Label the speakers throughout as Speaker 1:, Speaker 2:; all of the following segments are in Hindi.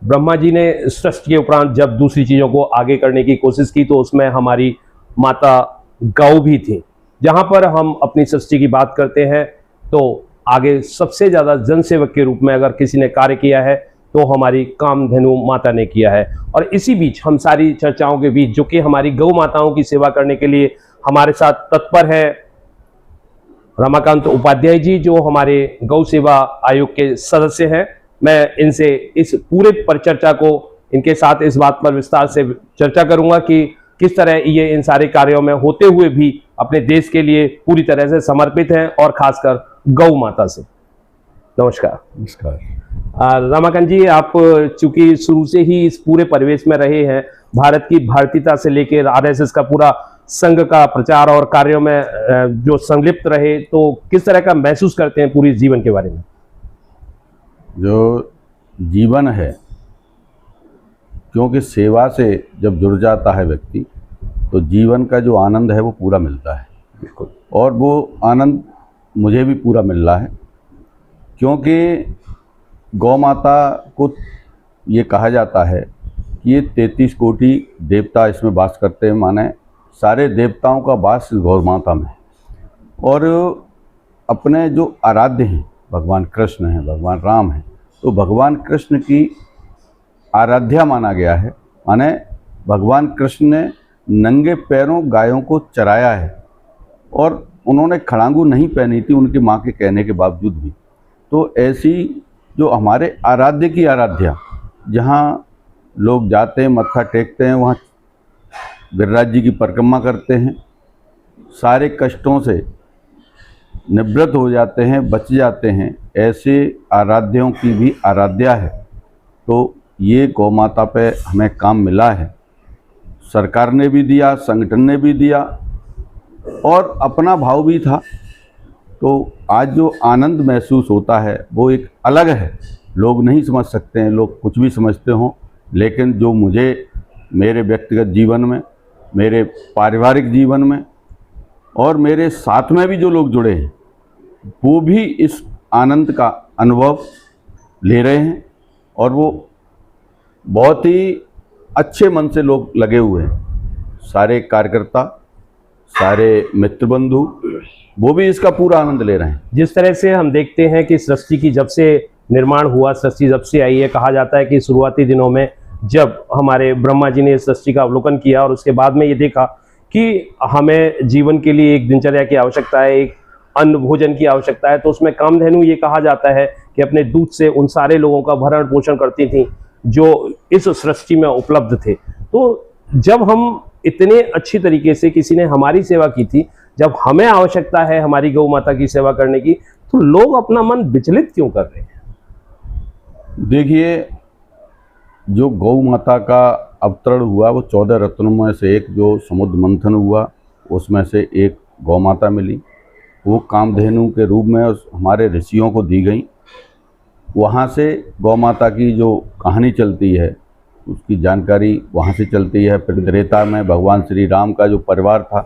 Speaker 1: ब्रह्मा जी ने सृष्टि के उपरांत जब दूसरी चीज़ों को आगे करने की कोशिश की तो उसमें हमारी माता गौ भी थी। जहाँ पर हम अपनी सृष्टि की बात करते हैं तो आगे सबसे ज़्यादा जनसेवक के रूप में अगर किसी ने कार्य किया है तो हमारी कामधेनु माता ने किया है। और इसी बीच हम सारी चर्चाओं के बीच जो कि हमारी गौ माताओं की सेवा करने के लिए हमारे साथ तत्पर है रमाकांत उपाध्याय जी, जो हमारे गौ सेवा आयोग के सदस्य हैं। मैं इनसे इस पूरे परिचर्चा को इनके साथ इस बात पर विस्तार से चर्चा करूंगा कि किस तरह ये इन सारे कार्यों में होते हुए भी अपने देश के लिए पूरी तरह से समर्पित हैं और खासकर गौ माता से। नमस्कार।
Speaker 2: नमस्कार।
Speaker 1: रमाकांत जी, आप चूंकि शुरू से ही इस पूरे परिवेश में रहे हैं, भारत की भारतीयता से लेकर आरएसएस का पूरा संघ का प्रचार और कार्यों में जो संलिप्त रहे, तो किस तरह का महसूस करते हैं पूरी जीवन के बारे में?
Speaker 2: जो जीवन है, क्योंकि सेवा से जब जुड़ जाता है व्यक्ति तो जीवन का जो आनंद है वो पूरा मिलता है।
Speaker 1: बिल्कुल।
Speaker 2: और वो आनंद मुझे भी पूरा मिल रहा है, क्योंकि गौ माता को ये कहा जाता है कि ये 33 कोटि देवता इसमें वास करते हैं, माने सारे देवताओं का वास इस गौ माता में है। और अपने जो आराध्य हैं, भगवान कृष्ण हैं, भगवान राम हैं, तो भगवान कृष्ण की आराध्या माना गया है। माने भगवान कृष्ण ने नंगे पैरों गायों को चराया है और उन्होंने खड़ांगू नहीं पहनी थी उनकी माँ के कहने के बावजूद भी। तो ऐसी जो हमारे आराध्य की आराध्या, जहाँ लोग जाते हैं, मत्था टेकते हैं, वहाँ गिरिराज जी की परिक्रमा करते हैं, सारे कष्टों से निवृत्त हो जाते हैं, बच जाते हैं, ऐसे आराध्यों की भी आराध्या है। तो ये गौ माता पे हमें काम मिला है, सरकार ने भी दिया, संगठन ने भी दिया और अपना भाव भी था। तो आज जो आनंद महसूस होता है वो एक अलग है। लोग नहीं समझ सकते हैं, लोग कुछ भी समझते हों, लेकिन जो मुझे मेरे व्यक्तिगत जीवन में, मेरे पारिवारिक जीवन में और मेरे साथ में भी जो लोग जुड़े हैं, वो भी इस आनंद का अनुभव ले रहे हैं और वो बहुत ही अच्छे मन से लोग लगे हुए हैं। सारे कार्यकर्ता, सारे मित्र बंधु, वो भी इसका पूरा आनंद ले रहे हैं।
Speaker 1: जिस तरह से हम देखते हैं कि सृष्टि की जब से निर्माण हुआ, सृष्टि जब से आई है, कहा जाता है कि शुरुआती दिनों में जब हमारे ब्रह्मा जी ने सृष्टि का अवलोकन किया और उसके बाद में ये देखा कि हमें जीवन के लिए एक दिनचर्या की आवश्यकता है, एक अन्न भोजन की आवश्यकता है, तो उसमें कामधेनु ये कहा जाता है कि अपने दूध से उन सारे लोगों का भरण पोषण करती थी जो इस सृष्टि में उपलब्ध थे। तो जब हम इतने अच्छी तरीके से किसी ने हमारी सेवा की थी, जब हमें आवश्यकता है हमारी गौ माता की सेवा करने की, तो लोग अपना मन विचलित क्यों कर रहे हैं?
Speaker 2: देखिए, जो गौ माता का अवतरण हुआ वो 14 रत्नों में से एक, जो समुद्र मंथन हुआ उसमें से एक गौ माता मिली। वो कामधेनु के रूप में हमारे ऋषियों को दी गई। वहाँ से गौ माता की जो कहानी चलती है उसकी जानकारी वहाँ से चलती है। फिर त्रेता में भगवान श्री राम का जो परिवार था,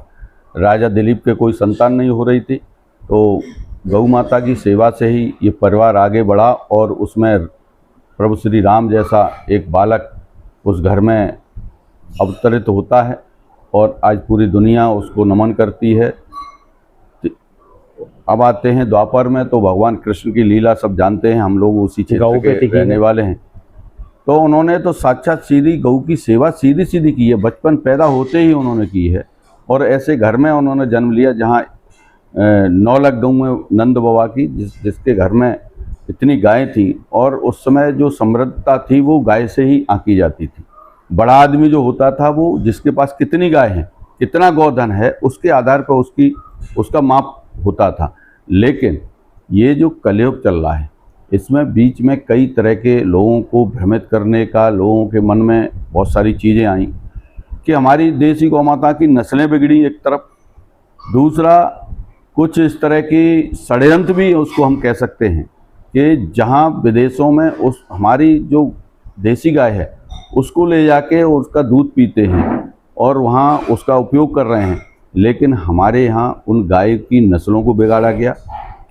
Speaker 2: राजा दिलीप के कोई संतान नहीं हो रही थी, तो गौ माता की सेवा से ही ये परिवार आगे बढ़ा और उसमें प्रभु श्री राम जैसा एक बालक उस घर में अवतरित होता है और आज पूरी दुनिया उसको नमन करती है। अब आते हैं द्वापर में, तो भगवान कृष्ण की लीला सब जानते हैं, हम लोग उसी क्षेत्र के रहने वाले हैं। तो उन्होंने तो साक्षात सीधी गौ की सेवा सीधी सीधी की है, बचपन पैदा होते ही उन्होंने की है। और ऐसे घर में उन्होंने जन्म लिया जहाँ 9 लाख गौ में नंद बाबा की, जिसके घर में इतनी गायें थी और उस समय जो समृद्धता थी वो गाय से ही आंकी जाती थी। बड़ा आदमी जो होता था वो जिसके पास कितनी गाय हैं, कितना गोधन है, उसके आधार पर उसका माप होता था। लेकिन ये जो कलयुग चल रहा है, इसमें बीच में कई तरह के लोगों को भ्रमित करने का, लोगों के मन में बहुत सारी चीज़ें आई कि हमारी देसी गौ माता की नस्लें बिगड़ी एक तरफ, दूसरा कुछ इस तरह की षड्यंत्र भी उसको हम कह सकते हैं कि जहां विदेशों में उस हमारी जो देसी गाय है उसको ले जाके उसका दूध पीते हैं और वहाँ उसका उपयोग कर रहे हैं, लेकिन हमारे यहाँ उन गाय की नस्लों को बिगाड़ा गया।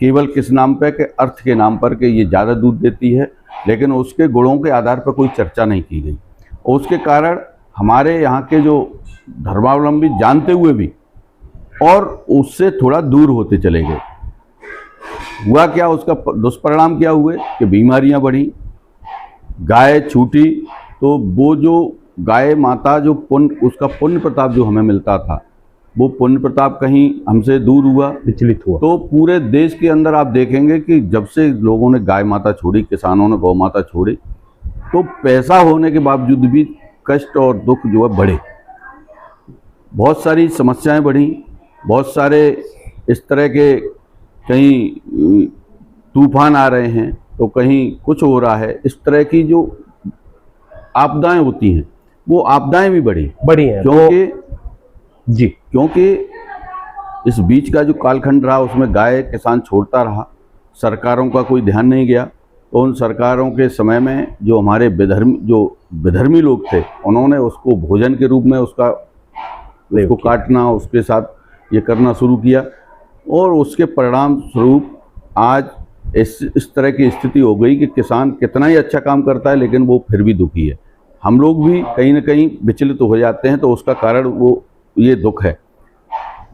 Speaker 2: केवल किस नाम पे के अर्थ के नाम पर कि ये ज़्यादा दूध देती है, लेकिन उसके गुणों के आधार पर कोई चर्चा नहीं की गई। और उसके कारण हमारे यहाँ के जो धर्मावलंबी जानते हुए भी और उससे थोड़ा दूर होते चले गए। हुआ क्या, उसका दुष्परिणाम क्या हुए कि बीमारियां बढ़ी, गाय छूटी, तो वो जो गाय माता जो उसका पुण्य प्रताप जो हमें मिलता था, वो पुण्य प्रताप कहीं हमसे दूर हुआ,
Speaker 1: विचलित हुआ।
Speaker 2: तो पूरे देश के अंदर आप देखेंगे कि जब से लोगों ने गाय माता छोड़ी, किसानों ने गौ माता छोड़ी, तो पैसा होने के बावजूद भी कष्ट और दुख जो है बढ़े। बहुत सारी समस्याएं बढ़ी, बहुत सारे इस तरह के कहीं तूफान आ रहे हैं तो कहीं कुछ हो रहा है, इस तरह की जो आपदाएं होती हैं वो आपदाएं भी बढ़ी
Speaker 1: हैं
Speaker 2: क्योंकि इस बीच का जो कालखंड रहा उसमें गाय किसान छोड़ता रहा, सरकारों का कोई ध्यान नहीं गया। तो उन सरकारों के समय में जो हमारे विधर्मी लोग थे, उन्होंने उसको भोजन के रूप में उसको काटना, उसके साथ ये करना शुरू किया, और उसके परिणाम स्वरूप आज इस तरह की स्थिति हो गई कि किसान कितना ही अच्छा काम करता है लेकिन वो फिर भी दुखी है। हम लोग भी कहीं ना कहीं विचलित हो जाते हैं, तो उसका कारण वो ये दुख है।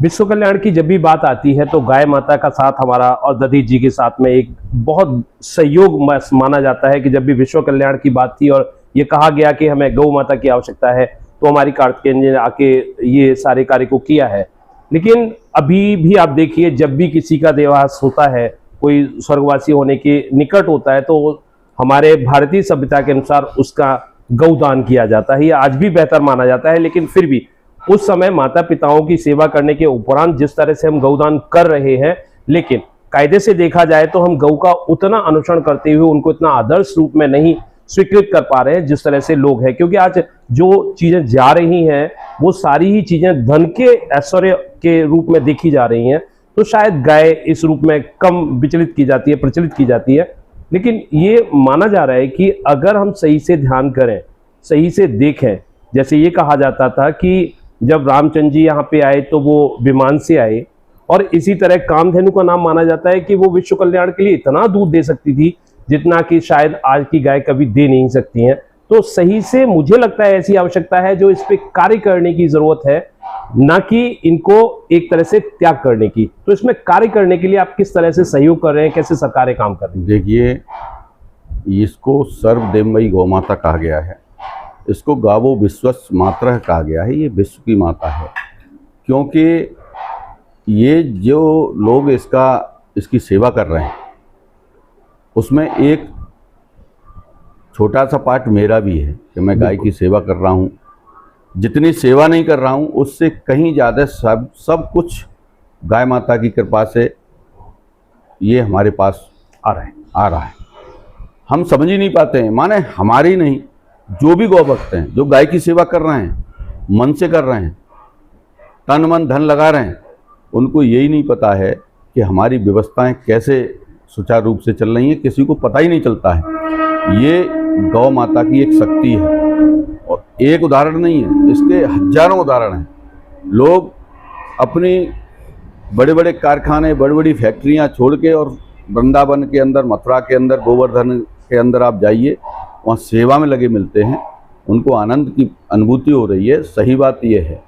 Speaker 1: विश्व कल्याण की जब भी बात आती है तो गाय माता का साथ हमारा और दधीच जी के साथ में एक बहुत सहयोग माना जाता है कि जब भी विश्व कल्याण की बात थी और ये कहा गया कि हमें गौ माता की आवश्यकता है, तो हमारी कार्तिकेय ने आके ये सारे कार्य को किया है। लेकिन अभी भी आप देखिए, जब भी किसी का देहांत होता है, कोई स्वर्गवासी होने के निकट होता है, तो हमारे भारतीय सभ्यता के अनुसार उसका गौदान किया जाता है। ये आज भी बेहतर माना जाता है, लेकिन फिर भी उस समय माता पिताओं की सेवा करने के उपरांत जिस तरह से हम गौदान कर रहे हैं, लेकिन कायदे से देखा जाए तो हम गौ का उतना अनुसरण करते हुए उनको इतना आदर्श रूप में नहीं स्वीकृत कर पा रहे हैं जिस तरह से लोग हैं। क्योंकि आज जो चीजें जा रही हैं वो सारी ही चीजें धन के ऐश्वर्य के रूप में देखी जा रही हैं, तो शायद गाय इस रूप में कम विचलित की जाती है, प्रचलित की जाती है। लेकिन ये माना जा रहा है कि अगर हम सही से ध्यान करें, सही से देखें, जैसे ये कहा जाता था कि जब रामचंद्र जी यहाँ पे आए तो वो विमान से आए, और इसी तरह कामधेनु का नाम माना जाता है कि वो विश्व कल्याण के लिए इतना दूध दे सकती थी जितना कि शायद आज की गाय कभी दे नहीं सकती हैं। तो सही से मुझे लगता है ऐसी आवश्यकता है जो इस पे कार्य करने की जरूरत है, ना कि इनको एक तरह से त्याग करने की। तो इसमें कार्य करने के लिए आप किस तरह से सहयोग कर रहे हैं, कैसे सरकारें काम कर रही हैं?
Speaker 2: देखिए, इसको सर्वदेवमयी गौ माता कहा गया है, इसको गावो विश्वस्य मातरः कहा गया है। ये विश्व की माता है, क्योंकि ये जो लोग इसकी सेवा कर रहे हैं उसमें एक छोटा सा पार्ट मेरा भी है कि मैं गाय की सेवा कर रहा हूँ। जितनी सेवा नहीं कर रहा हूँ उससे कहीं ज़्यादा सब कुछ गाय माता की कृपा से ये हमारे पास आ रहा है। हम समझ ही नहीं पाते हैं, माने हमारी नहीं, जो भी गौ भक्त हैं, जो गाय की सेवा कर रहे हैं, मन से कर रहे हैं, तन मन धन लगा रहे हैं, उनको यही नहीं पता है कि हमारी व्यवस्थाएं कैसे सुचारू रूप से चल रही हैं। किसी को पता ही नहीं चलता है। ये गौ माता की एक शक्ति है, और एक उदाहरण नहीं है, इसके हजारों उदाहरण हैं। लोग अपनी बड़े बड़े कारखाने, बड़ी बड़ी फैक्ट्रियां छोड़ के और वृंदावन के अंदर, मथुरा के अंदर, गोवर्धन के अंदर आप जाइए, वहाँ सेवा में लगे मिलते हैं, उनको आनंद की अनुभूति हो रही है। सही बात यह है,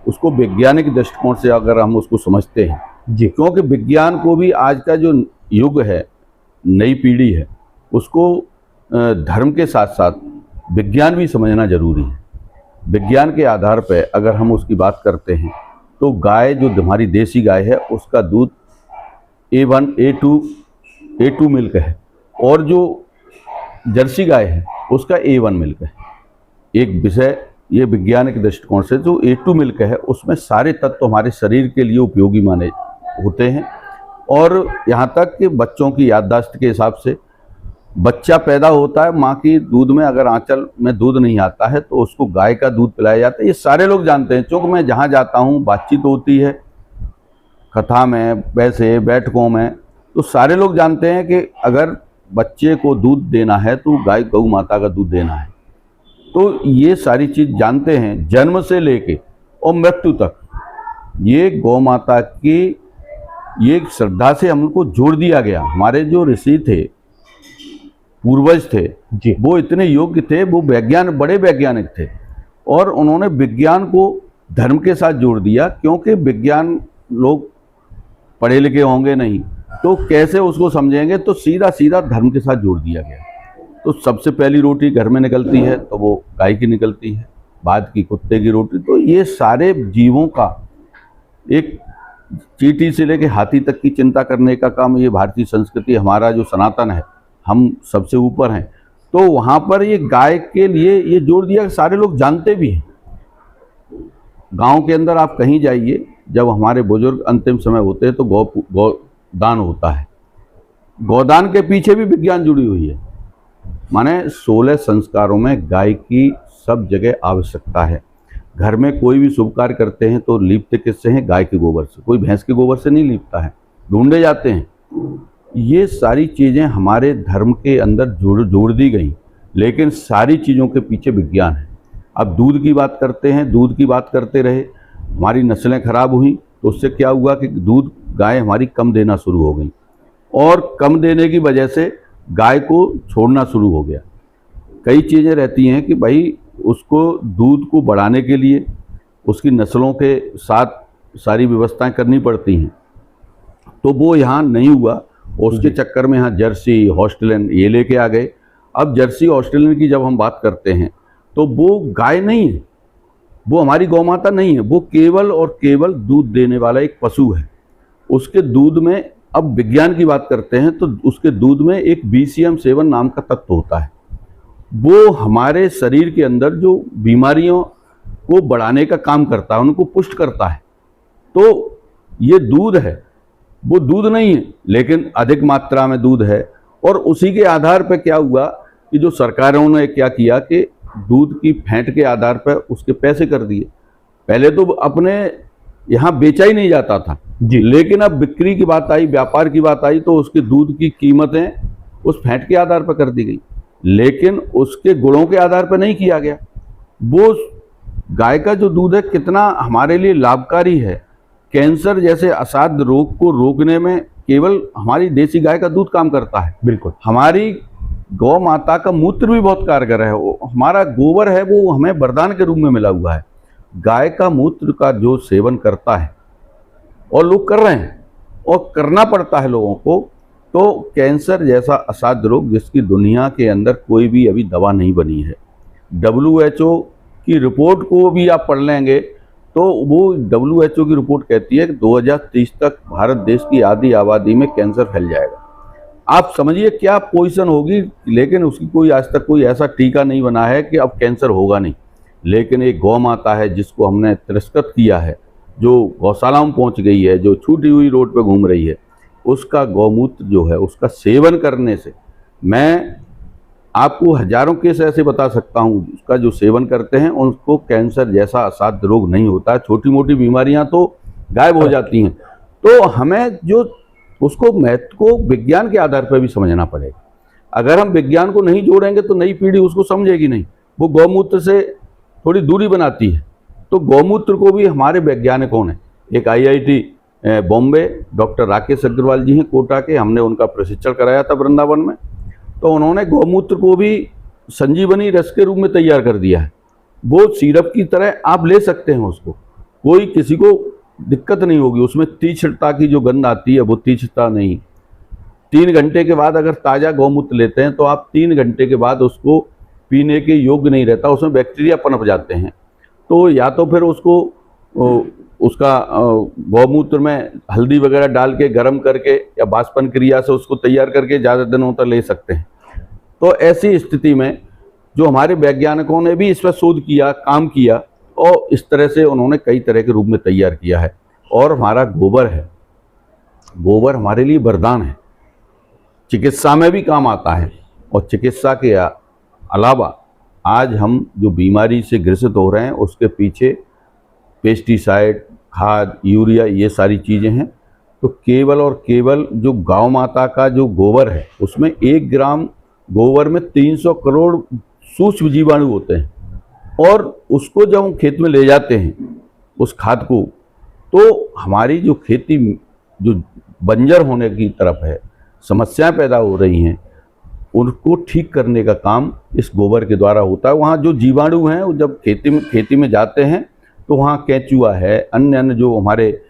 Speaker 2: उसको वैज्ञानिक दृष्टिकोण से अगर हम उसको समझते हैं जी, क्योंकि विज्ञान को भी आज का जो युग है, नई पीढ़ी है, उसको धर्म के साथ साथ विज्ञान भी समझना जरूरी है। विज्ञान के आधार पर अगर हम उसकी बात करते हैं तो गाय जो हमारी देसी गाय है उसका दूध A1, A2 मिल्क है, और जो जर्सी गाय है उसका A1 मिल्क है। एक विषय ये वैज्ञानिक दृष्टिकोण से, जो A2 मिल्क है उसमें सारे तत्व हमारे शरीर के लिए उपयोगी माने होते हैं, और यहाँ तक कि बच्चों की याददाश्त के हिसाब से बच्चा पैदा होता है, माँ की दूध में अगर आंचल में दूध नहीं आता है तो उसको गाय का दूध पिलाया जाता है। ये सारे लोग जानते हैं, क्योंकि मैं जहाँ जाता हूँ बातचीत होती है, कथा में, वैसे बैठकों में, तो सारे लोग जानते हैं कि अगर बच्चे को दूध देना है तो गाय गौ माता का दूध देना है। तो ये सारी चीज़ जानते हैं, जन्म से लेके और मृत्यु तक ये गौ माता की ये श्रद्धा से हमको जोड़ दिया गया। हमारे जो ऋषि थे, पूर्वज थे,
Speaker 1: जी
Speaker 2: वो इतने योग्य थे, वो बड़े वैज्ञानिक थे, और उन्होंने विज्ञान को धर्म के साथ जोड़ दिया। क्योंकि विज्ञान लोग पढ़े लिखे होंगे नहीं तो कैसे उसको समझेंगे, तो सीधा सीधा धर्म के साथ जोड़ दिया गया। तो सबसे पहली रोटी घर में निकलती है तो वो गाय की निकलती है, बाद की कुत्ते की रोटी। तो ये सारे जीवों का एक चींटी से लेके हाथी तक की चिंता करने का काम, ये भारतीय संस्कृति, हमारा जो सनातन है, हम सबसे ऊपर हैं। तो वहाँ पर ये गाय के लिए ये जोड़ दिया, सारे लोग जानते भी हैं। गांव के अंदर आप कहीं जाइए, जब हमारे बुजुर्ग अंतिम समय होते हैं तो गौदान होता है। गौदान के पीछे भी विज्ञान जुड़ी हुई है। माने 16 संस्कारों में गाय की सब जगह आवश्यकता है। घर में कोई भी शुभ कार्य करते हैं तो लीपते किससे हैं? गाय के गोबर से। कोई भैंस के गोबर से नहीं लीपता है, ढूंढे जाते हैं। ये सारी चीज़ें हमारे धर्म के अंदर जोड़ दी गई, लेकिन सारी चीज़ों के पीछे विज्ञान है। अब दूध की बात करते हैं, दूध की बात करते रहे, हमारी नस्लें खराब हुई तो उससे क्या हुआ कि दूध गाय हमारी कम देना शुरू हो गई, और कम देने की वजह से गाय को छोड़ना शुरू हो गया। कई चीज़ें रहती हैं कि भाई उसको दूध को बढ़ाने के लिए उसकी नस्लों के साथ सारी व्यवस्थाएं करनी पड़ती हैं, तो वो यहाँ नहीं हुआ, और उसके चक्कर में यहाँ जर्सी, ऑस्ट्रेलियन ये लेके आ गए। अब जर्सी ऑस्ट्रेलियन की जब हम बात करते हैं तो वो गाय नहीं है, वो हमारी गौ माता नहीं है, वो केवल और केवल दूध देने वाला एक पशु है। उसके दूध में, अब विज्ञान की बात करते हैं तो उसके दूध में एक BCM7 नाम का तत्व होता है। वो हमारे शरीर के अंदर जो बीमारियों को बढ़ाने का काम करता है, उनको पुष्ट करता है। तो ये दूध है, वो दूध नहीं है लेकिन अधिक मात्रा में दूध है। और उसी के आधार पर क्या हुआ कि जो सरकारों ने क्या किया कि दूध की फेंट के आधार पर उसके पैसे कर दिए। पहले तो अपने यहाँ बेचा ही नहीं जाता था
Speaker 1: जी,
Speaker 2: लेकिन अब बिक्री की बात आई, व्यापार की बात आई, तो उसके दूध की कीमतें उस फेंट के आधार पर कर दी गई, लेकिन उसके गुणों के आधार पर नहीं किया गया। वो गाय का जो दूध है कितना हमारे लिए लाभकारी है। कैंसर जैसे असाध्य रोग को रोकने में केवल हमारी देसी गाय का दूध काम करता है।
Speaker 1: बिल्कुल।
Speaker 2: हमारी गौ माता का मूत्र भी बहुत कारगर है। वो हमारा गोबर है, वो हमें वरदान के रूप में मिला हुआ है। गाय का मूत्र का जो सेवन करता है, और लोग कर रहे हैं और करना पड़ता है लोगों को, तो कैंसर जैसा असाध्य रोग जिसकी दुनिया के अंदर कोई भी अभी दवा नहीं बनी है। WHO की रिपोर्ट को भी आप पढ़ लेंगे तो वो WHO की रिपोर्ट कहती है कि 2030 तक भारत देश की आधी आबादी में कैंसर फैल जाएगा। आप समझिए क्या पोजीशन होगी, लेकिन उसकी कोई आज तक कोई ऐसा टीका नहीं बना है कि अब कैंसर होगा नहीं। लेकिन एक गौ माता है जिसको हमने तिरस्कृत किया है, जो गौशालाओं में पहुंच गई है, जो छूटी हुई रोड पे घूम रही है, उसका गौमूत्र जो है उसका सेवन करने से, मैं आपको हजारों केस ऐसे बता सकता हूं, उसका जो सेवन करते हैं उनको कैंसर जैसा असाध्य रोग नहीं होता है। छोटी मोटी बीमारियां तो गायब हो जाती हैं। तो हमें जो उसको महत्व को विज्ञान के आधार पर भी समझना पड़ेगा। अगर हम विज्ञान को नहीं जोड़ेंगे तो नई पीढ़ी उसको समझेगी नहीं। वो गौमूत्र से थोड़ी दूरी बनाती है। तो गौमूत्र को भी हमारे वैज्ञानिकों ने, एक IIT बॉम्बे डॉक्टर राकेश अग्रवाल जी हैं कोटा के, हमने उनका प्रशिक्षण कराया था वृंदावन में, तो उन्होंने गौमूत्र को भी संजीवनी रस के रूप में तैयार कर दिया है। वो सिरप की तरह आप ले सकते हैं उसको, कोई किसी को दिक्कत नहीं होगी। उसमें तीक्ष्णता की जो गंध आती है वो तीक्ष्णता नहीं। 3 घंटे के बाद अगर ताज़ा गौमूत्र लेते हैं तो आप 3 घंटे के बाद उसको पीने के योग्य नहीं रहता, उसमें बैक्टीरिया पनप जाते हैं। तो या तो फिर उसको उसका गौमूत्र में हल्दी वगैरह डाल के गर्म करके या बाष्पन क्रिया से उसको तैयार करके ज़्यादा दिनों तक ले सकते हैं। तो ऐसी स्थिति में जो हमारे वैज्ञानिकों ने भी इस पर शोध किया, काम किया, और इस तरह से उन्होंने कई तरह के रूप में तैयार किया है। और हमारा गोबर है, गोबर हमारे लिए वरदान है, चिकित्सा में भी काम आता है। और चिकित्सा के अलावा आज हम जो बीमारी से ग्रसित हो रहे हैं उसके पीछे पेस्टिसाइड, खाद, यूरिया, ये सारी चीज़ें हैं। तो केवल और केवल जो गौ माता का जो गोबर है उसमें 1 ग्राम गोबर में 300 करोड़ सूक्ष्म जीवाणु होते हैं। और उसको जब हम खेत में ले जाते हैं उस खाद को, तो हमारी जो खेती जो बंजर होने की तरफ है, समस्याएं पैदा हो रही हैं, उनको ठीक करने का काम इस गोबर के द्वारा होता है। वहाँ जो जीवाणु हैं वो जब खेती में जाते हैं तो वहाँ केंचुआ है, अन्य अन्य जो हमारे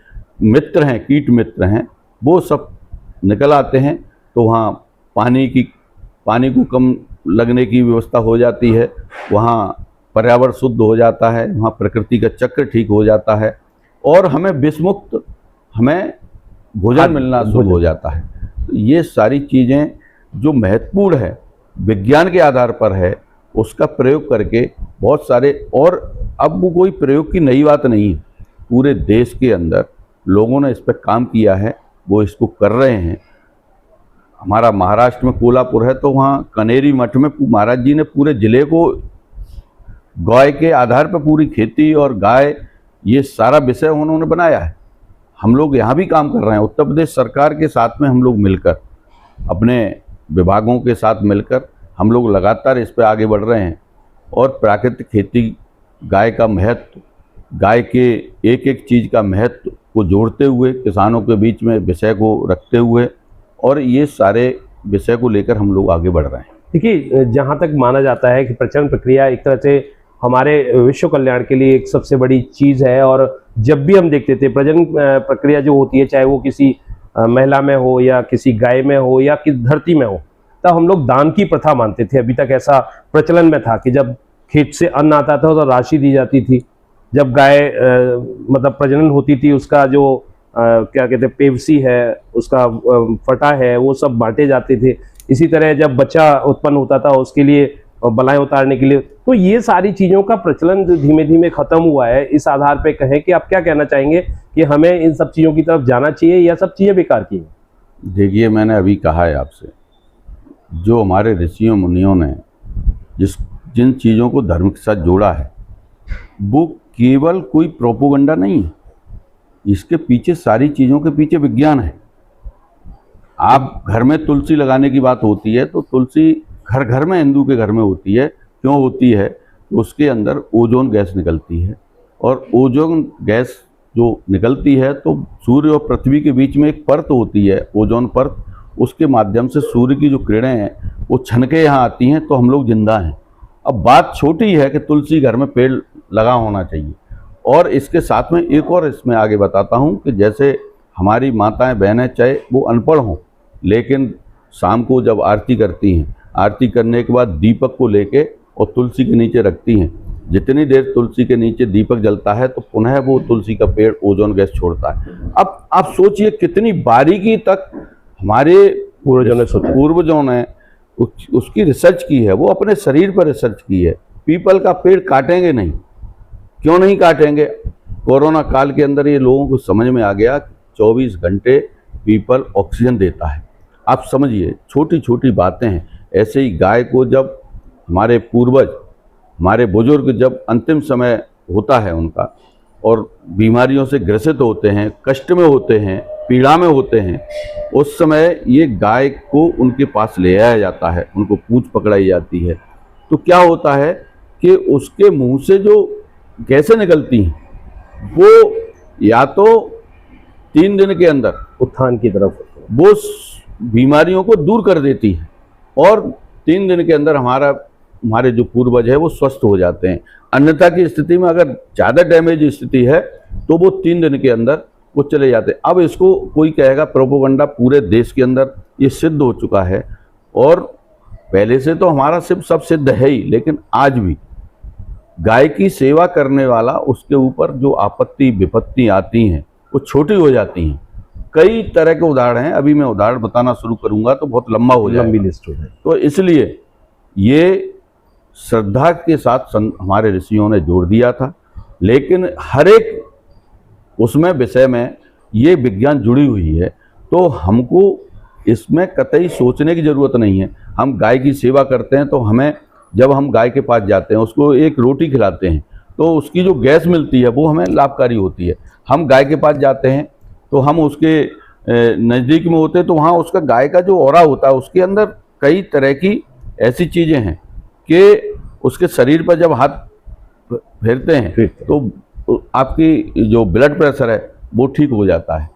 Speaker 2: मित्र हैं, कीट मित्र हैं, वो सब निकल आते हैं। तो वहाँ पानी को कम लगने की व्यवस्था हो जाती है, वहाँ पर्यावरण शुद्ध हो जाता है, वहाँ प्रकृति का चक्र ठीक हो जाता है और हमें विषमुक्त हमें भोजन मिलना शुरू हो जाता है। तो ये सारी चीज़ें जो महत्वपूर्ण है, विज्ञान के आधार पर है, उसका प्रयोग करके बहुत सारे, और अब वो कोई प्रयोग की नई बात नहीं है, पूरे देश के अंदर लोगों ने इस पर काम किया है, वो इसको कर रहे हैं। हमारा महाराष्ट्र में कोल्हापुर है, तो वहाँ कनेरी मठ में महाराज जी ने पूरे जिले को गाय के आधार पर पूरी खेती और गाय, ये सारा विषय उन्होंने बनाया है। हम लोग यहाँ भी काम कर रहे हैं, उत्तर प्रदेश सरकार के साथ में हम लोग मिलकर, अपने विभागों के साथ मिलकर हम लोग लगातार इस पर आगे बढ़ रहे हैं। और प्राकृतिक खेती, गाय का महत्व, गाय के एक एक चीज़ का महत्व को जोड़ते हुए, किसानों के बीच में विषय को रखते हुए, और ये सारे विषय को लेकर हम लोग आगे बढ़ रहे हैं।
Speaker 1: देखिए, जहाँ तक माना जाता है कि प्रजनन प्रक्रिया एक तरह से हमारे विश्व कल्याण के लिए एक सबसे बड़ी चीज़ है, और जब भी हम देखते थे प्रजनन प्रक्रिया जो होती है, चाहे वो किसी महिला में हो या किसी गाय में हो या किसी धरती में हो, तब हम लोग दान की प्रथा मानते थे। अभी तक ऐसा प्रचलन में था कि जब खेत से अन्न आता था तो राशि दी जाती थी। जब गाय मतलब प्रजनन होती थी, उसका जो क्या कहते हैं, पेवसी है, उसका फटा है, वो सब बांटे जाते थे। इसी तरह जब बच्चा उत्पन्न होता था उसके लिए बलाएं उतारने के लिए। तो ये सारी चीज़ों का प्रचलन जो धीमे धीमे खत्म हुआ है, इस आधार पे कहें कि आप क्या कहना चाहेंगे कि हमें इन सब चीज़ों की तरफ जाना चाहिए या सब चीज़ें बेकार की हैं?
Speaker 2: देखिए, मैंने अभी कहा है आपसे, जो हमारे ऋषियों मुनियों ने जिन चीज़ों को धर्म के साथ जोड़ा है, वो केवल कोई प्रोपोगंडा नहीं है, इसके पीछे सारी चीज़ों के पीछे विज्ञान है। आप घर में तुलसी लगाने की बात होती है, तो तुलसी घर घर में, हिंदू के घर में होती है। क्यों होती है? उसके अंदर ओजोन गैस निकलती है, और ओजोन गैस जो निकलती है तो सूर्य और पृथ्वी के बीच में एक परत होती है, ओजोन परत, उसके माध्यम से सूर्य की जो किरणें हैं वो छन के यहाँ आती हैं, तो हम लोग जिंदा हैं। अब बात छोटी है कि तुलसी घर में पेड़ लगा होना चाहिए। और इसके साथ में एक और इसमें आगे बताता हूँ कि जैसे हमारी माताएं बहनें, चाहे वो अनपढ़ हों, लेकिन शाम को जब आरती करती हैं, आरती करने के बाद दीपक को लेके और तुलसी के नीचे रखती हैं। जितनी देर तुलसी के नीचे दीपक जलता है तो पुनः वो तुलसी का पेड़ ओजोन गैस छोड़ता है। अब आप सोचिए कितनी बारीकी तक हमारे पूर्वजों ने उसकी रिसर्च की है, वो अपने शरीर पर रिसर्च की है। पीपल का पेड़ काटेंगे नहीं, क्यों नहीं काटेंगे? कोरोना काल के अंदर ये लोगों को समझ में आ गया, 24 घंटे पीपल ऑक्सीजन देता है। आप समझिए, छोटी छोटी बातें हैं। ऐसे ही गाय को जब हमारे पूर्वज, हमारे बुजुर्ग जब अंतिम समय होता है उनका, और बीमारियों से ग्रसित होते हैं, कष्ट में होते हैं, पीड़ा में होते हैं, उस समय ये गाय को उनके पास ले आया जाता है, उनको पूंछ पकड़ाई जाती है। तो क्या होता है कि उसके मुंह से जो गैसें निकलती हैं, वो या तो 3 दिन के अंदर
Speaker 1: उत्थान की तरफ
Speaker 2: वो बीमारियों को दूर कर देती है, और 3 दिन के अंदर हमारे जो पूर्वज है वो स्वस्थ हो जाते हैं। अन्यथा की स्थिति में अगर ज़्यादा डैमेज स्थिति है तो वो 3 दिन के अंदर वो चले जाते हैं। अब इसको कोई कहेगा प्रोपोगंडा, पूरे देश के अंदर ये सिद्ध हो चुका है, और पहले से तो हमारा सब सिद्ध है ही, लेकिन आज भी गाय की सेवा करने वाला, उसके ऊपर जो आपत्ति विपत्ति आती हैं वो छोटी हो जाती हैं। कई तरह के उदाहरण हैं, अभी मैं उदाहरण बताना शुरू करूंगा तो बहुत लंबा हो जाएगा,
Speaker 1: लंबी लिस्ट हो जाए।
Speaker 2: तो इसलिए ये श्रद्धा के साथ हमारे ऋषियों ने जोड़ दिया था, लेकिन हर एक उसमें विषय में ये विज्ञान जुड़ी हुई है, तो हमको इसमें कतई सोचने की ज़रूरत नहीं है। हम गाय की सेवा करते हैं, तो हमें, जब हम गाय के पास जाते हैं, उसको एक रोटी खिलाते हैं, तो उसकी जो गैस मिलती है वो हमें लाभकारी होती है। हम गाय के पास जाते हैं तो हम उसके नज़दीक में होते हैं, तो वहाँ उसका गाय का जो ऑरा होता है, उसके अंदर कई तरह की ऐसी चीज़ें हैं कि उसके शरीर पर जब हाथ फेरते हैं तो आपकी जो ब्लड प्रेशर है वो ठीक हो जाता है।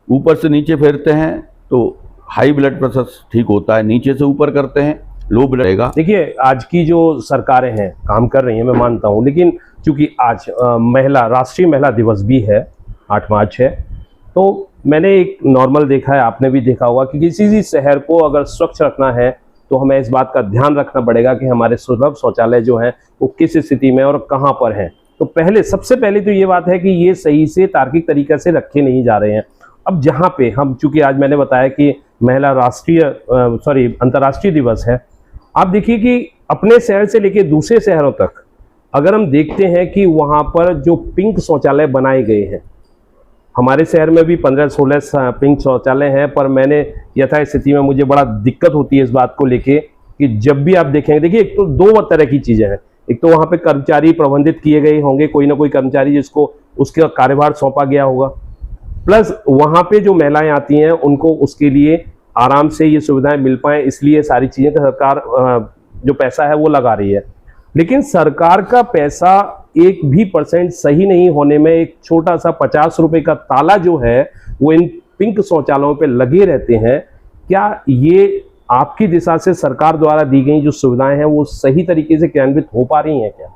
Speaker 2: ऊपर से नीचे फेरते हैं तो हाई ब्लड प्रेशर ठीक होता है, नीचे से ऊपर करते हैं लो ब्लड रहेगा।
Speaker 1: देखिए, आज की जो सरकारें हैं काम कर रही हैं, मैं मानता हूं, लेकिन चूंकि आज राष्ट्रीय महिला दिवस भी है, 8 मार्च है, तो मैंने एक नॉर्मल देखा है, आपने भी देखा होगा कि किसी भी शहर को अगर स्वच्छ रखना है तो हमें इस बात का ध्यान रखना पड़ेगा कि हमारे सुलभ शौचालय जो हैं वो किस स्थिति में और कहाँ पर हैं। तो सबसे पहले तो ये बात है कि ये सही से तार्किक तरीके से रखे नहीं जा रहे हैं। अब जहाँ पे हम, चूंकि आज मैंने बताया कि अंतर्राष्ट्रीय दिवस है, आप देखिए कि अपने शहर से लेकर दूसरे शहरों तक अगर हम देखते हैं कि वहाँ पर जो पिंक शौचालय बनाए गए हैं, हमारे शहर में भी 15-16 पिंक शौचालय हैं, पर मैंने यथास्थिति में मुझे बड़ा दिक्कत होती है इस बात को लेके कि जब भी आप देखेंगे, देखिए एक तो 2 तरह की चीज़ें हैं। एक तो वहाँ पे कर्मचारी प्रबंधित किए गए होंगे, कोई ना कोई कर्मचारी जिसको उसका कार्यभार सौंपा गया होगा, प्लस वहाँ पे जो महिलाएं आती हैं उनको उसके लिए आराम से ये सुविधाएं मिल पाएँ, इसलिए सारी चीज़ें का सरकार जो पैसा है वो लगा रही है। लेकिन सरकार का पैसा 1% सही नहीं होने में एक छोटा सा 50 रुपए का ताला जो है वो इन पिंक शौचालयों पे लगे रहते हैं। क्या ये आपकी दिशा से सरकार द्वारा दी गई जो सुविधाएं हैं वो सही तरीके से क्रियान्वित हो पा रही हैं क्या?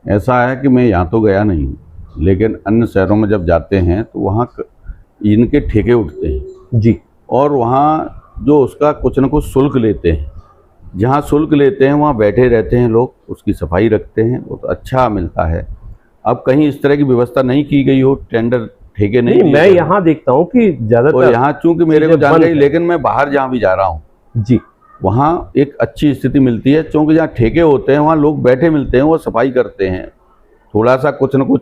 Speaker 2: ऐसा है कि मैं यहाँ तो गया नहीं हूँ, लेकिन अन्य शहरों में जब जाते हैं तो वहाँ इनके ठेके उठते हैं
Speaker 1: जी,
Speaker 2: और वहाँ जो उसका कुछ न कुछ शुल्क लेते हैं, जहाँ शुल्क लेते हैं वहाँ बैठे रहते हैं लोग, उसकी सफाई रखते हैं, वो तो अच्छा मिलता है। अब कहीं इस तरह की व्यवस्था नहीं की गई हो, टेंडर ठेके नहीं,
Speaker 1: मैं यहाँ देखता हूँ कि ज्यादातर
Speaker 2: यहाँ चूंकि मेरे को जान गई, लेकिन मैं बाहर जहाँ भी जा रहा हूँ
Speaker 1: जी,
Speaker 2: वहाँ एक अच्छी स्थिति मिलती है, क्योंकि जहाँ ठेके होते हैं वहाँ लोग बैठे मिलते हैं, वो सफाई करते हैं, थोड़ा सा कुछ न कुछ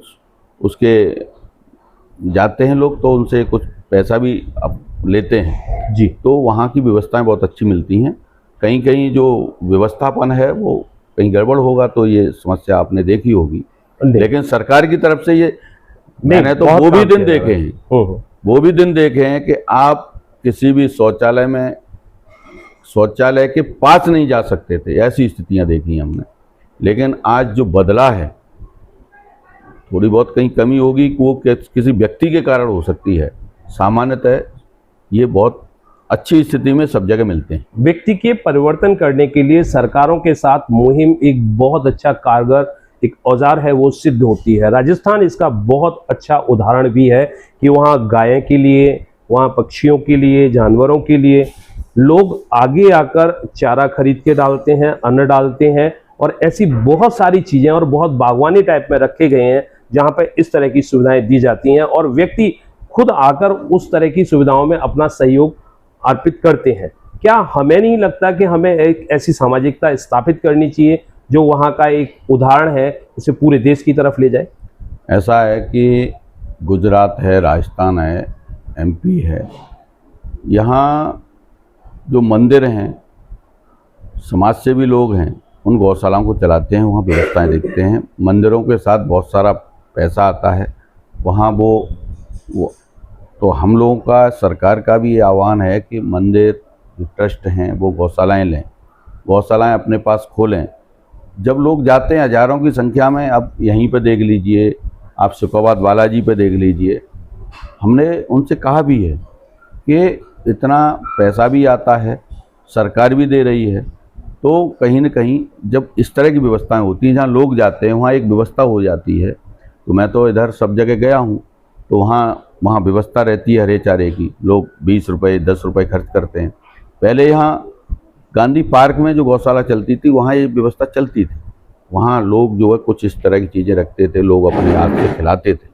Speaker 2: उसके जाते हैं लोग, तो उनसे कुछ पैसा भी अब लेते हैं
Speaker 1: जी।
Speaker 2: तो वहाँ की व्यवस्थाएं बहुत अच्छी मिलती हैं। कहीं कहीं जो व्यवस्थापन है वो कहीं गड़बड़ होगा तो ये समस्या आपने देखी होगी, लेकिन सरकार की तरफ से ये मैंने तो वो भी दिन देखे हैं, वो भी दिन देखे हैं कि आप किसी भी शौचालय के पास नहीं जा सकते थे, ऐसी स्थितियां देखी हमने। लेकिन आज जो बदला है, थोड़ी बहुत कहीं कमी होगी कि वो किसी व्यक्ति के कारण हो सकती है, सामान्यतः ये बहुत अच्छी स्थिति में सब जगह मिलते हैं।
Speaker 1: व्यक्ति के परिवर्तन करने के लिए सरकारों के साथ मुहिम एक बहुत अच्छा कारगर एक औजार है, वो सिद्ध होती है। राजस्थान इसका बहुत अच्छा उदाहरण भी है कि वहाँ गायों के लिए, वहाँ पक्षियों के लिए, जानवरों के लिए लोग आगे आकर चारा खरीद के डालते हैं, अन्न डालते हैं, और ऐसी बहुत सारी चीज़ें और बहुत बागवानी टाइप में रखे गए हैं जहाँ पर इस तरह की सुविधाएं दी जाती हैं, और व्यक्ति खुद आकर उस तरह की सुविधाओं में अपना सहयोग अर्पित करते हैं। क्या हमें नहीं लगता कि हमें एक ऐसी सामाजिकता स्थापित करनी चाहिए जो वहाँ का एक उदाहरण है उसे पूरे देश की तरफ ले जाए?
Speaker 2: ऐसा है कि गुजरात है, राजस्थान है, MP है, यहाँ जो मंदिर हैं, समाजसेवी लोग हैं, उन गौशालाओं को चलाते हैं, वहाँ व्यवस्थाएं देखते हैं। मंदिरों के साथ बहुत सारा पैसा आता है वहाँ, वो तो हम लोगों का, सरकार का भी ये आह्वान है कि मंदिर जो ट्रस्ट हैं वो गौशालाएं लें, गौशालाएं अपने पास खोलें। जब लोग जाते हैं हज़ारों की संख्या में, अब यहीं पे देख लीजिए, आप सिकोबाद बालाजी पे देख लीजिए, हमने उनसे कहा भी है कि इतना पैसा भी आता है, सरकार भी दे रही है, तो कहीं न कहीं जब इस तरह की व्यवस्थाएं होती हैं, जहाँ लोग जाते हैं वहाँ एक व्यवस्था हो जाती है। तो मैं तो इधर सब जगह गया हूँ, तो वहाँ व्यवस्था रहती है हरे चारे की, लोग 20 रुपये 10 रुपये खर्च करते हैं। पहले यहाँ गांधी पार्क में जो गौशाला चलती थी वहाँ ये व्यवस्था चलती थी, वहाँ लोग जो है कुछ इस तरह की चीज़ें रखते थे, लोग अपने हाथ से खिलाते थे।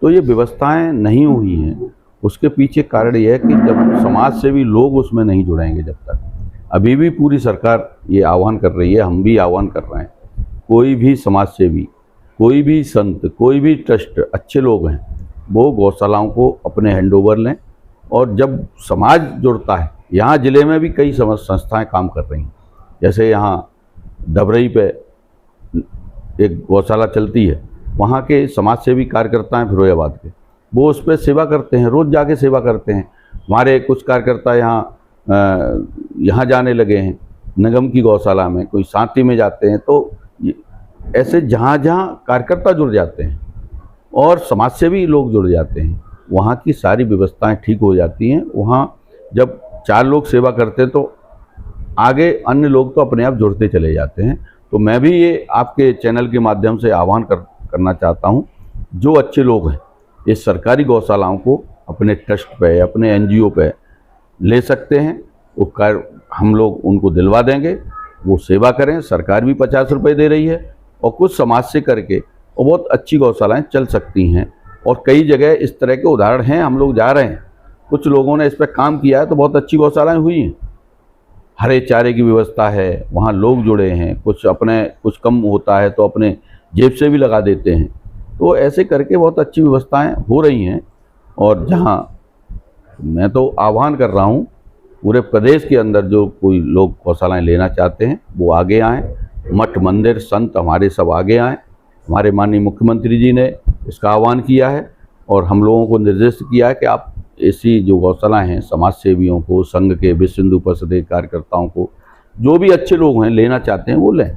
Speaker 2: तो ये व्यवस्थाएं नहीं हुई हैं, उसके पीछे कारण ये है कि जब समाज से भी लोग उसमें नहीं जुड़ेंगे, जब तक अभी भी पूरी सरकार ये आह्वान कर रही है, हम भी आह्वान कर रहे हैं, कोई भी समाज सेवी, कोई भी संत, कोई भी ट्रस्ट, अच्छे लोग हैं, वो गौशालाओं को अपने हैंडओवर लें। और जब समाज जुड़ता है, यहाँ ज़िले में भी कई संस्थाएं काम कर रही हैं, जैसे यहाँ डबरई पे एक गौशाला चलती है, वहाँ के समाज सेवी कार्यकर्ता हैं फिरोजाबाद के, वो उस पर सेवा करते हैं, रोज़ जाके सेवा करते हैं। हमारे कुछ कार्यकर्ता यहाँ जाने लगे हैं, निगम की गौशाला में, कोई सांती में जाते हैं। तो ऐसे जहाँ जहाँ कार्यकर्ता जुड़ जाते हैं और समाज सेवी लोग जुड़ जाते हैं, वहाँ की सारी व्यवस्थाएं ठीक हो जाती हैं। वहाँ जब 4 लोग सेवा करते हैं तो आगे अन्य लोग तो अपने आप जुड़ते चले जाते हैं। तो मैं भी ये आपके चैनल के माध्यम से आह्वान करना चाहता हूँ, जो अच्छे लोग हैं ये सरकारी गौशालाओं को अपने ट्रस्ट पे, अपने एनजीओ पे ले सकते हैं। वो कर हम लोग उनको दिलवा देंगे, वो सेवा करें। सरकार भी 50 रुपये दे रही है और कुछ समाज से करके और बहुत अच्छी गौशालाएँ चल सकती हैं। और कई जगह इस तरह के उदाहरण हैं, हम लोग जा रहे हैं, कुछ लोगों ने इस पर काम किया है तो बहुत अच्छी गौशालाएँ हुई हैं। हरे चारे की व्यवस्था है, वहाँ लोग जुड़े हैं, कुछ कम होता है तो अपने जेब से भी लगा देते हैं। तो ऐसे करके बहुत अच्छी व्यवस्थाएं हो रही हैं। और जहाँ मैं तो आह्वान कर रहा हूँ पूरे प्रदेश के अंदर जो कोई लोग गौशालाएँ लेना चाहते हैं वो आगे आएँ। मठ मंदिर संत हमारे सब आगे आएँ। हमारे माननीय मुख्यमंत्री जी ने इसका आह्वान किया है और हम लोगों को निर्देश किया है कि आप ऐसी जो गौशालाएँ हैं समाज सेवियों को, संघ के, विश्व हिंदू परिषद के कार्यकर्ताओं को, जो भी अच्छे लोग हैं लेना चाहते हैं वो लें।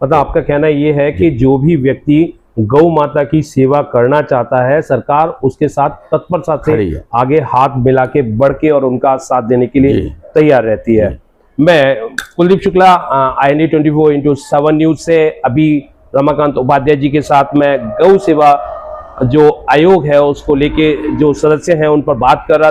Speaker 1: मतलब आपका कहना ये है कि जो भी व्यक्ति गौ माता की सेवा करना चाहता है, सरकार उसके साथ तत्परता से आगे हाथ मिला के बढ़ के और उनका साथ देने के लिए तैयार रहती है। मैं कुलदीप शुक्ला, INA 24/7 न्यूज से अभी रमाकांत उपाध्याय जी के साथ मैं गौ सेवा जो आयोग है उसको लेके जो सदस्य हैं उन पर बात कर रहा था।